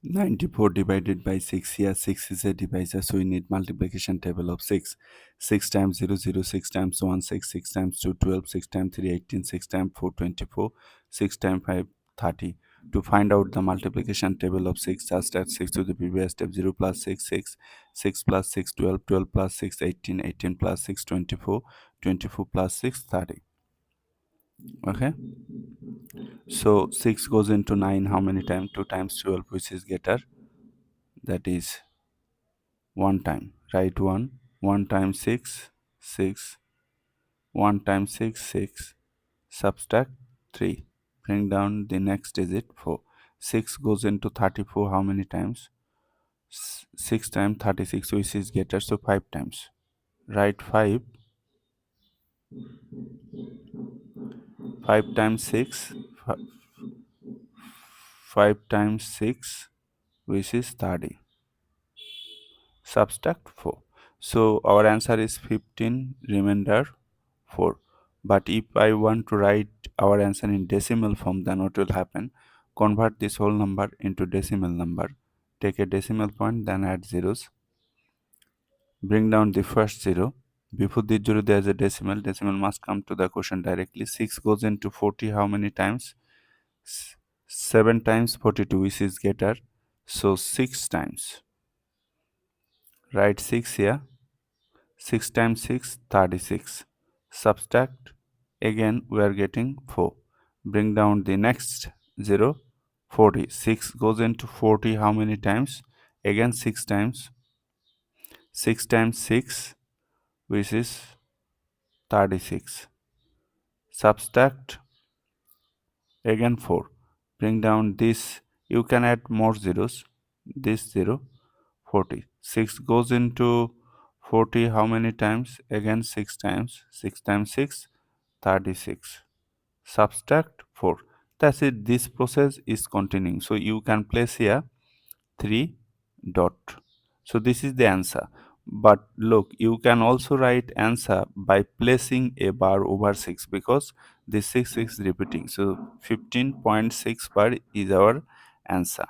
94 divided by 6. Here 6 is a divisor, so we need multiplication table of 6. 6 times 0 0, 6 times 1 6, 6 times 2 12, 6 times 3 18, 6 times 4 24, 6 times 5 30. To find out the multiplication table of 6, just add 6 to the previous step. 0 plus 6 6, 6 plus 6 12, 12 plus 6 18, 18 plus 6 24, 24 plus 6 30. Okay, so 6 goes into 9 how many times? 2 times 12, which is getter, that is 1 time. Write 1. 1 times 6 6, 1 times 6 6, subtract 3, bring down the next digit 4. 6 goes into 34 how many times? 6 times 36, which is getter, so 5 times. Write 5. 5 times 6, 5 times 6, which is 30, subtract 4. So our answer is 15, remainder 4. But if I want to write our answer in decimal form, then what will happen? Convert this whole number into decimal number. Take a decimal point, then add zeros. Bring down the first 0. Before the 0 there is a decimal. Decimal must come to the quotient directly. 6 goes into 40 how many times? 7 times 42, which is getter, so 6 times. Write 6 here. 6 times 6 36, subtract, again we are getting 4. Bring down the next 0. 40. 6 goes into 40 how many times? Again 6 times. 6 times 6, which is 36, subtract, again 4. Bring down this, you can add more zeros, this 0. 40. 6 goes into 40 how many times? Again 6 times. 6 times 6, 36, subtract 4. That's it. This process is continuing, so you can place here 3 dot. So this is the answer. But look, you can also write answer by placing a bar over 6, because this 6 is repeating, so 15.6 bar is our answer.